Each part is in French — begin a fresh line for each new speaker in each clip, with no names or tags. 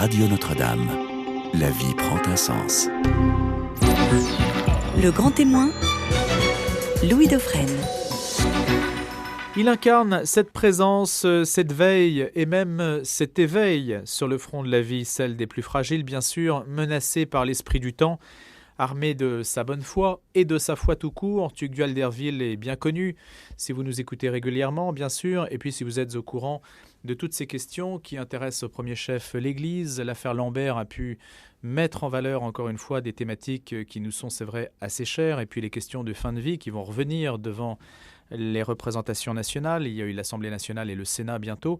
Radio Notre-Dame. La vie prend un sens.
Le grand témoin, Louis Dauphren.
Il incarne cette présence, cette veille et même cet éveil sur le front de la vie, celle des plus fragiles bien sûr, menacés par l'esprit du temps. Armé de sa bonne foi et de sa foi tout court, Tugdual d'Herville est bien connu, si vous nous écoutez régulièrement bien sûr, et puis si vous êtes au courant de toutes ces questions qui intéressent au premier chef l'Église. L'affaire Lambert a pu mettre en valeur encore une fois des thématiques qui nous sont, c'est vrai, assez chères, et puis les questions de fin de vie qui vont revenir devant les représentations nationales. Il y a eu l'Assemblée nationale et le Sénat bientôt.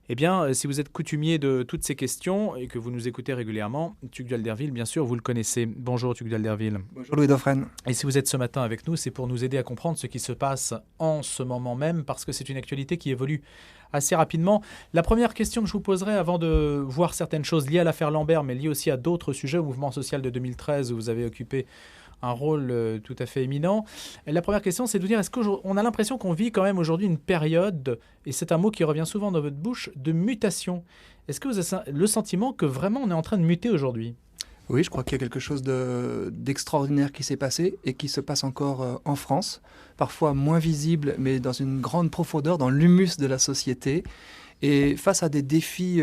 Eh bien, si vous êtes coutumier de toutes ces questions et que vous nous écoutez régulièrement, Tugdual d'Herville, bien sûr, vous le connaissez. Bonjour Tugdual d'Herville.
Bonjour Louis Dauphren.
Et si vous êtes ce matin avec nous, c'est pour nous aider à comprendre ce qui se passe en ce moment même, parce que c'est une actualité qui évolue assez rapidement. La première question que je vous poserai avant de voir certaines choses liées à l'affaire Lambert, mais liées aussi à d'autres sujets, au mouvement social de 2013, où vous avez occupé un rôle tout à fait éminent. Et la première question, c'est de vous dire, est-ce qu'on a l'impression qu'on vit quand même aujourd'hui une période, et c'est un mot qui revient souvent dans votre bouche, de mutation. Est-ce que vous avez le sentiment que vraiment on est en train de muter aujourd'hui ?
Oui, je crois qu'il y a quelque chose d'extraordinaire qui s'est passé et qui se passe encore en France, parfois moins visible, mais dans une grande profondeur, dans l'humus de la société. Et face à des défis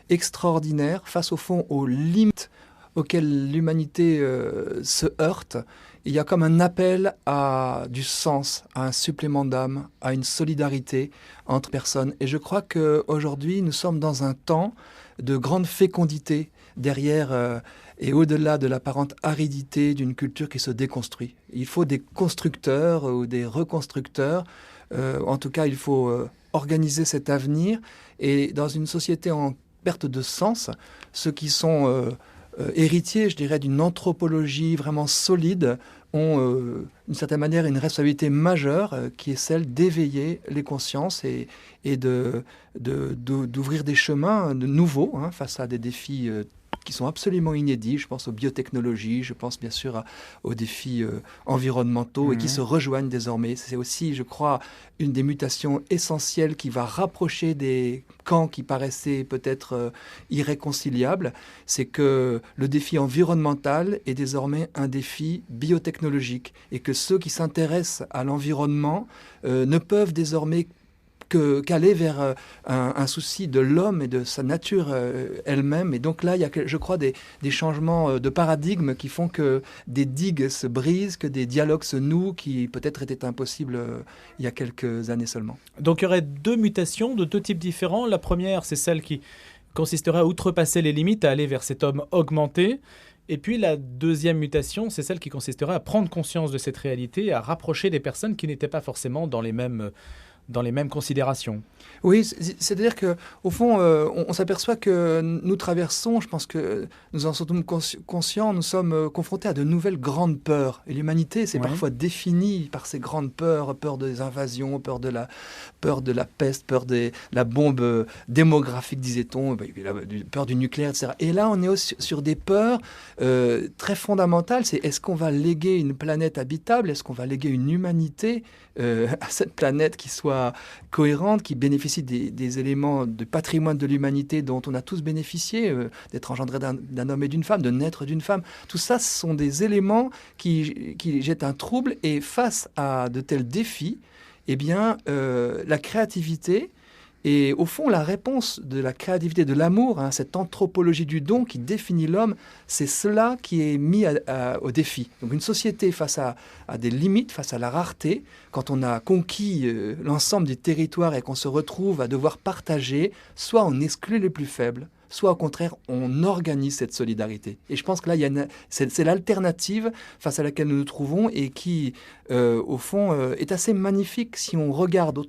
extraordinaires, face au fond aux limites auxquelles l'humanité se heurte, il y a comme un appel à du sens, à un supplément d'âme, à une solidarité entre personnes. Et je crois qu'aujourd'hui, nous sommes dans un temps de grande fécondité derrière et au-delà de l'apparente aridité d'une culture qui se déconstruit. Il faut des constructeurs ou des reconstructeurs. En tout cas, il faut organiser cet avenir. Et dans une société en perte de sens, ceux qui sont héritiers, je dirais, d'une anthropologie vraiment solide, ont d'une certaine manière une responsabilité majeure qui est celle d'éveiller les consciences et d'ouvrir des chemins nouveaux face à des défis qui sont absolument inédits. Je pense aux biotechnologies, je pense bien sûr aux défis environnementaux et qui se rejoignent désormais. C'est aussi, je crois, une des mutations essentielles qui va rapprocher des camps qui paraissaient peut-être irréconciliables. C'est que le défi environnemental est désormais un défi biotechnologique et que ceux qui s'intéressent à l'environnement ne peuvent désormais qu'aller vers un souci de l'homme et de sa nature elle-même. Et donc là, il y a, je crois, des changements de paradigme qui font que des digues se brisent, que des dialogues se nouent qui peut-être étaient impossibles il y a quelques années seulement.
Donc il y aurait deux mutations de deux types différents. La première, c'est celle qui consisterait à outrepasser les limites, à aller vers cet homme augmenté. Et puis la deuxième mutation, c'est celle qui consisterait à prendre conscience de cette réalité, à rapprocher des personnes qui n'étaient pas forcément dans les mêmes considérations.
Oui, c'est-à-dire qu'au fond, on s'aperçoit que nous traversons, je pense que nous en sommes conscients, nous sommes confrontés à de nouvelles grandes peurs. Et l'humanité, c'est parfois définie par ces grandes peurs, peur des invasions, peur de la peste, peur de la bombe démographique, disait-on, peur du nucléaire, etc. Et là, on est sur des peurs très fondamentales. C'est est-ce qu'on va léguer une planète habitable ? Est-ce qu'on va léguer une humanité à cette planète qui soit cohérente, qui bénéficie des éléments de patrimoine de l'humanité dont on a tous bénéficié, d'être engendré d'un homme et d'une femme, de naître d'une femme. Tout ça, ce sont des éléments qui jettent un trouble. Et face à de tels défis, eh bien, la créativité et au fond, la réponse de la créativité, de l'amour, cette anthropologie du don qui définit l'homme, c'est cela qui est mis au défi. Donc une société face à des limites, face à la rareté, quand on a conquis l'ensemble du territoire et qu'on se retrouve à devoir partager, soit on exclut les plus faibles, soit au contraire, on organise cette solidarité. Et je pense que là, c'est l'alternative face à laquelle nous nous trouvons et qui, au fond, est assez magnifique si on regarde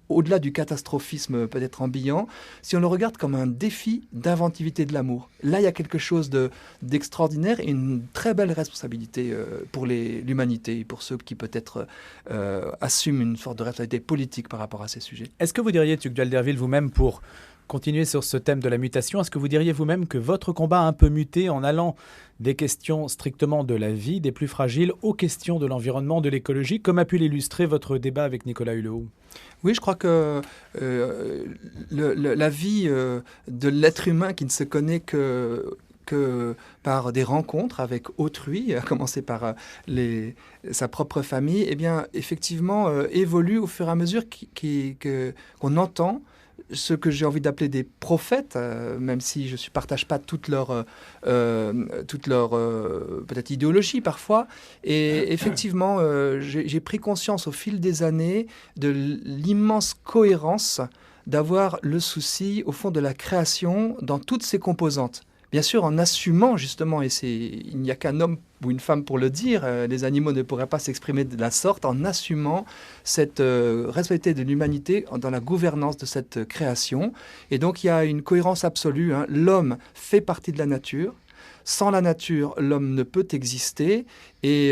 au-delà du catastrophisme peut-être ambiant, si on le regarde comme un défi d'inventivité de l'amour. Là, il y a quelque chose d'extraordinaire et une très belle responsabilité pour l'humanité et pour ceux qui peut-être assument une sorte de responsabilité politique par rapport à ces sujets.
Est-ce que vous diriez, Tugdual d'Herville, vous-même, pour
continuer sur ce thème de la mutation, est-ce que vous diriez vous-même que votre combat a un peu muté en allant des questions strictement de la vie, des plus fragiles, aux questions de l'environnement, de l'écologie, comme a pu l'illustrer votre débat avec Nicolas Hulot?
Oui, je crois que la vie de l'être humain qui ne se connaît que par des rencontres avec autrui, à commencer par sa propre famille, eh bien, effectivement, évolue au fur et à mesure qu'on entend ce que j'ai envie d'appeler des prophètes, même si je ne partage pas toute leur peut-être idéologie parfois. Et effectivement, j'ai pris conscience au fil des années de l'immense cohérence d'avoir le souci, au fond, de la création dans toutes ses composantes. Bien sûr, en assumant justement, et il n'y a qu'un homme ou une femme pour le dire, les animaux ne pourraient pas s'exprimer de la sorte, en assumant cette responsabilité de l'humanité dans la gouvernance de cette création. Et donc il y a une cohérence absolue, hein. L'homme fait partie de la nature. Sans la nature, l'homme ne peut exister. Et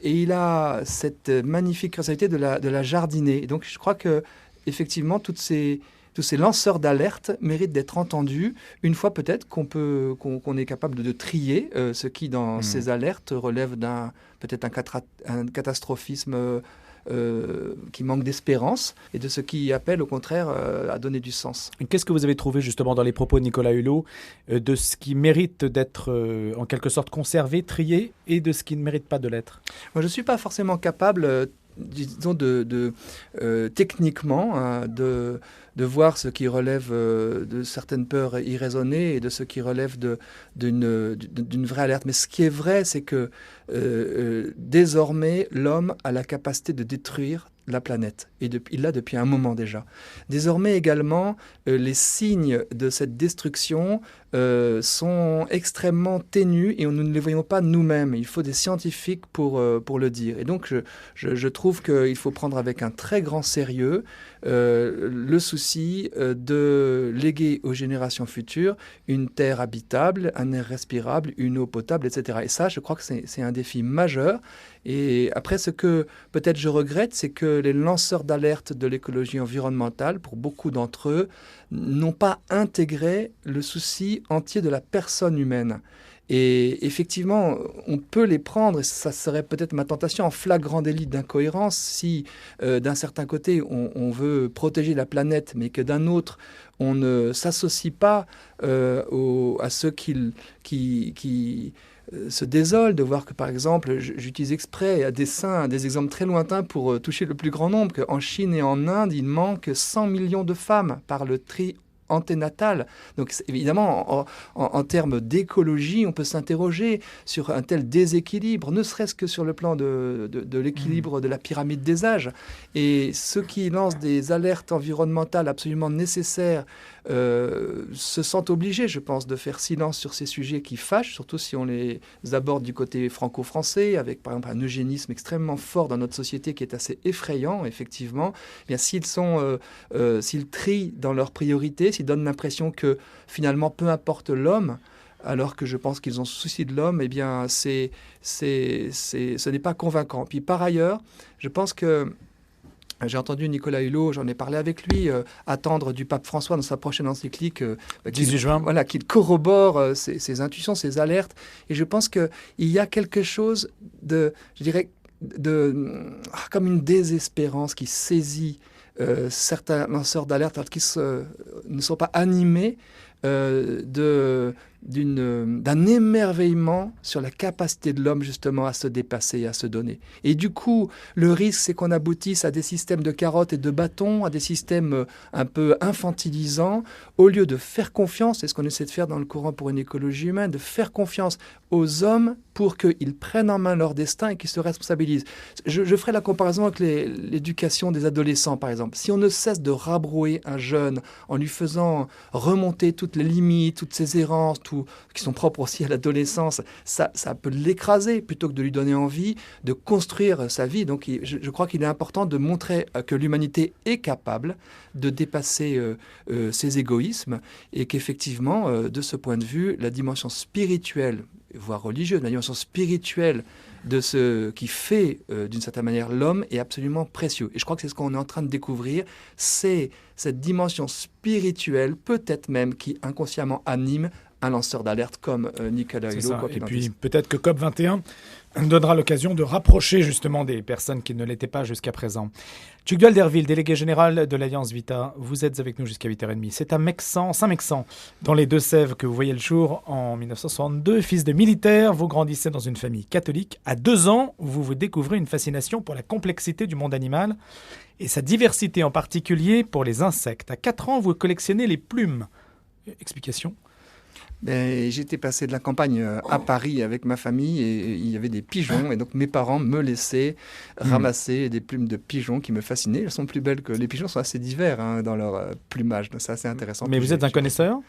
il a cette magnifique responsabilité de la jardiner. Et donc je crois que effectivement, tous ces lanceurs d'alerte méritent d'être entendus, une fois peut-être qu'on est capable de trier ce qui, dans ces alertes, relève peut-être un catastrophisme qui manque d'espérance, et de ce qui appelle au contraire à donner du sens.
Qu'est-ce que vous avez trouvé justement dans les propos de Nicolas Hulot de ce qui mérite d'être en quelque sorte conservé, trié, et de ce qui ne mérite pas de l'être?
Moi, je ne suis pas forcément capable... disons techniquement, hein, de voir ce qui relève de certaines peurs irraisonnées et de ce qui relève d'une vraie alerte. Mais ce qui est vrai, c'est que désormais, l'homme a la capacité de détruire la planète. Et il l'a depuis un moment déjà. Désormais également, les signes de cette destruction sont extrêmement ténus et nous ne les voyons pas nous-mêmes. Il faut des scientifiques pour le dire. Et donc, je trouve qu'il faut prendre avec un très grand sérieux le souci de léguer aux générations futures une terre habitable, un air respirable, une eau potable, etc. Et ça, je crois que c'est un défi majeur. Et après, ce que peut-être je regrette, c'est que les lanceurs d'alerte de l'écologie environnementale, pour beaucoup d'entre eux, n'ont pas intégré le souci entier de la personne humaine. Et effectivement, on peut les prendre, et ça serait peut-être ma tentation, en flagrant délit d'incohérence, si d'un certain côté on veut protéger la planète, mais que d'un autre on ne s'associe pas à ceux qui se désolent de voir que, par exemple, j'utilise exprès à dessein des exemples très lointains pour toucher le plus grand nombre, qu'en Chine et en Inde, il manque 100 millions de femmes par le tri anténatale. Donc évidemment, en termes d'écologie, on peut s'interroger sur un tel déséquilibre, ne serait-ce que sur le plan de l'équilibre de la pyramide des âges. Et ceux qui lancent des alertes environnementales absolument nécessaires se sentent obligés, je pense, de faire silence sur ces sujets qui fâchent, surtout si on les aborde du côté franco-français, avec par exemple un eugénisme extrêmement fort dans notre société qui est assez effrayant, effectivement. Eh bien, s'ils trient dans leurs priorités, s'ils donnent l'impression que finalement, peu importe l'homme, alors que je pense qu'ils ont souci de l'homme, eh bien, ce n'est pas convaincant. Puis par ailleurs, je pense que j'ai entendu Nicolas Hulot, j'en ai parlé avec lui, attendre du pape François dans sa prochaine encyclique
18 juin.
Voilà, qu'il corrobore ses intuitions, ses alertes. Et je pense qu'il y a quelque chose comme une désespérance qui saisit certains lanceurs d'alerte alors qu'ils ne sont pas animés d'un émerveillement sur la capacité de l'homme justement à se dépasser et à se donner. Et du coup, le risque, c'est qu'on aboutisse à des systèmes de carottes et de bâtons, à des systèmes un peu infantilisants, au lieu de faire confiance, c'est ce qu'on essaie de faire dans le courant pour une écologie humaine, de faire confiance aux hommes pour qu'ils prennent en main leur destin et qu'ils se responsabilisent. Je ferai la comparaison avec l'éducation des adolescents, par exemple. Si on ne cesse de rabrouer un jeune en lui faisant remonter toutes les limites, toutes ses errances, qui sont propres aussi à l'adolescence, ça peut l'écraser plutôt que de lui donner envie de construire sa vie. Donc je crois qu'il est important de montrer que l'humanité est capable de dépasser ses égoïsmes et qu'effectivement, de ce point de vue, la dimension spirituelle, voire religieuse, la dimension spirituelle de ce qui fait, d'une certaine manière, l'homme est absolument précieux. Et je crois que c'est ce qu'on est en train de découvrir, c'est cette dimension spirituelle, peut-être même, qui inconsciemment anime un lanceur d'alerte comme Nicolas Hulot.
Et puis peut-être que COP21 donnera l'occasion de rapprocher justement des personnes qui ne l'étaient pas jusqu'à présent. Tugdual Derville, délégué général de l'Alliance Vita, vous êtes avec nous jusqu'à 8h30. C'est à Saint-Mexan, dans les Deux-Sèvres, que vous voyez le jour en 1962. Fils de militaire, vous grandissez dans une famille catholique. À 2 ans, vous découvrez une fascination pour la complexité du monde animal et sa diversité, en particulier pour les insectes. À 4 ans, vous collectionnez les plumes. Explication ?
J'étais passé de la campagne à Paris avec ma famille et il y avait des pigeons et donc mes parents me laissaient ramasser des plumes de pigeons qui me fascinaient. Elles sont plus belles que les pigeons, sont assez divers dans leur plumage, donc c'est assez intéressant.
Mais vous êtes un connaisseur ?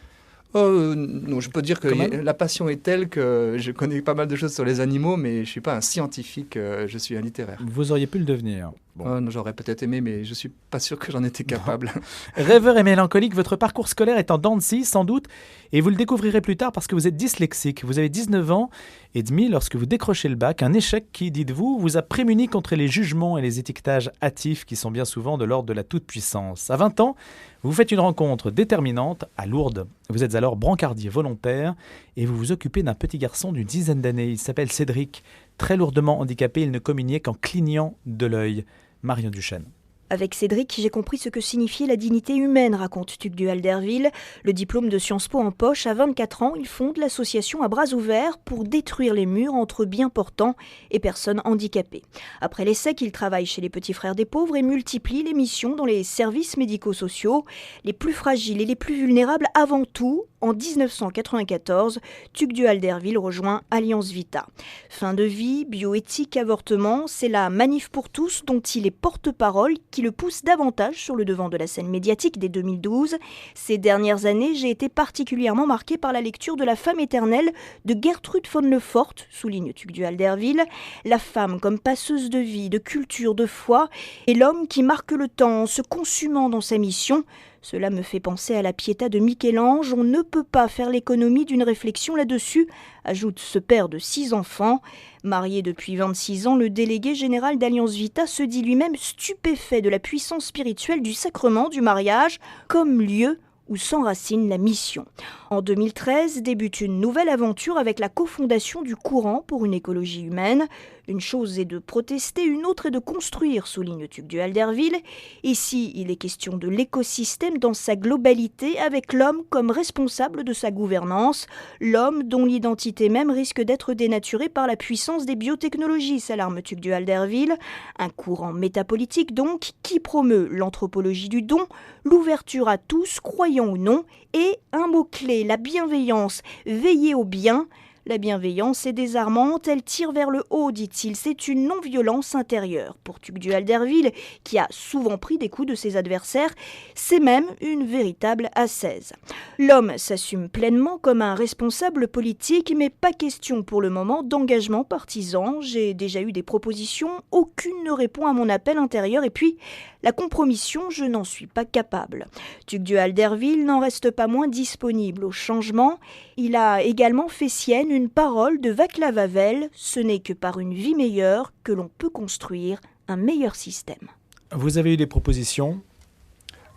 Non, je peux dire que la passion est telle que je connais pas mal de choses sur les animaux, mais je ne suis pas un scientifique, je suis un littéraire.
Vous auriez pu le devenir.
Non, j'aurais peut-être aimé, mais je ne suis pas sûr que j'en étais capable.
Rêveur et mélancolique, votre parcours scolaire est en dents de scie, sans doute, et vous le découvrirez plus tard parce que vous êtes dyslexique. Vous avez 19 ans et demi lorsque vous décrochez le bac, un échec qui, dites-vous, vous a prémuni contre les jugements et les étiquetages hâtifs qui sont bien souvent de l'ordre de la toute-puissance. À 20 ans, vous faites une rencontre déterminante à Lourdes. Vous êtes alors brancardier volontaire et vous vous occupez d'un petit garçon d'une dizaine d'années. Il s'appelle Cédric. Très lourdement handicapé, il ne communiait qu'en clignant de l'œil. Marion Duchesne.
Avec Cédric, j'ai compris ce que signifiait la dignité humaine, raconte Tugdual Derville. Le diplôme de Sciences Po en poche, à 24 ans, il fonde l'association à bras ouverts pour détruire les murs entre bien portants et personnes handicapées. Après l'ESSEC, il travaille chez les Petits Frères des Pauvres et multiplie les missions dans les services médico-sociaux. Les plus fragiles et les plus vulnérables avant tout. En 1994, Tugdual Derville rejoint Alliance Vita. Fin de vie, bioéthique, avortement, c'est la manif pour tous dont il est porte-parole qui le pousse davantage sur le devant de la scène médiatique dès 2012. Ces dernières années, j'ai été particulièrement marquée par la lecture de La femme éternelle de Gertrude von Lefort, souligne Tugdual Derville. La femme comme passeuse de vie, de culture, de foi, et l'homme qui marque le temps en se consumant dans sa mission. Cela me fait penser à la Pietà de Michel-Ange. On ne peut pas faire l'économie d'une réflexion là-dessus, ajoute ce père de 6 enfants. Marié depuis 26 ans, le délégué général d'Alliance Vita se dit lui-même stupéfait de la puissance spirituelle du sacrement du mariage comme lieu où s'enracine la mission. En 2013, débute une nouvelle aventure avec la cofondation du Courant pour une écologie humaine. Une chose est de protester, une autre est de construire, souligne Tugdual Derville. Ici, il est question de l'écosystème dans sa globalité, avec l'homme comme responsable de sa gouvernance, l'homme dont l'identité même risque d'être dénaturée par la puissance des biotechnologies, s'alarme Tugdual Derville. Un courant métapolitique donc, qui promeut l'anthropologie du don, l'ouverture à tous, croyants ou non, et un mot-clé, la bienveillance, veiller au bien. La bienveillance est désarmante, elle tire vers le haut, dit-il. C'est une non-violence intérieure. Pour Tugdual Derville, qui a souvent pris des coups de ses adversaires, c'est même une véritable ascèse. L'homme s'assume pleinement comme un responsable politique, mais pas question pour le moment d'engagement partisan. J'ai déjà eu des propositions, aucune ne répond à mon appel intérieur, et puis la compromission, je n'en suis pas capable. Tugdual Derville n'en reste pas moins disponible au changement. Il a également fait sienne une parole de Václav Havel, ce n'est que par une vie meilleure que l'on peut construire un meilleur système.
Vous avez eu des propositions ?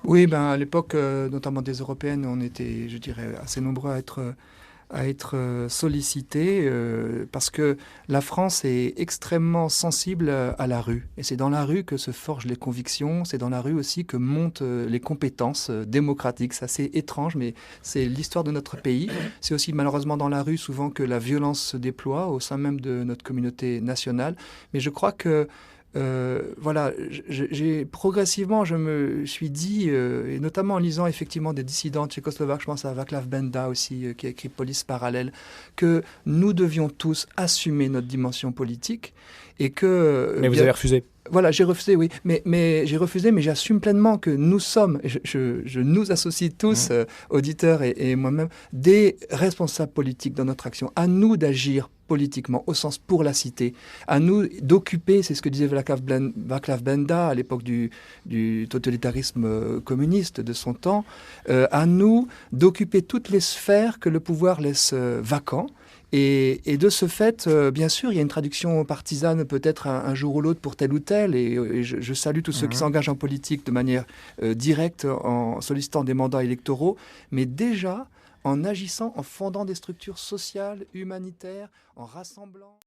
Oui, à l'époque, notamment des Européennes, on était, je dirais, assez nombreux à être sollicités parce que la France est extrêmement sensible à la rue. Et c'est dans la rue que se forgent les convictions, c'est dans la rue aussi que montent les compétences démocratiques. C'est assez étrange, mais c'est l'histoire de notre pays. C'est aussi malheureusement dans la rue souvent que la violence se déploie au sein même de notre communauté nationale. Mais je crois que progressivement, je me suis dit, et notamment en lisant effectivement des dissidents tchécoslovaques, je pense à Václav Benda aussi, qui a écrit Police parallèle, que nous devions tous assumer notre dimension politique et que...
Mais vous avez refusé.
Voilà, j'ai refusé, oui. Mais j'ai refusé, mais j'assume pleinement que nous sommes, je nous associe tous, auditeurs et moi-même, des responsables politiques dans notre action. À nous d'agir politiquement, au sens pour la cité. À nous d'occuper, c'est ce que disait Václav Benda à l'époque du totalitarisme communiste de son temps, à nous d'occuper toutes les sphères que le pouvoir laisse vacants Et de ce fait, bien sûr, il y a une traduction partisane peut-être un jour ou l'autre pour tel ou tel. Et je salue tous ceux qui s'engagent en politique de manière directe en sollicitant des mandats électoraux. Mais déjà, en agissant, en fondant des structures sociales, humanitaires, en rassemblant...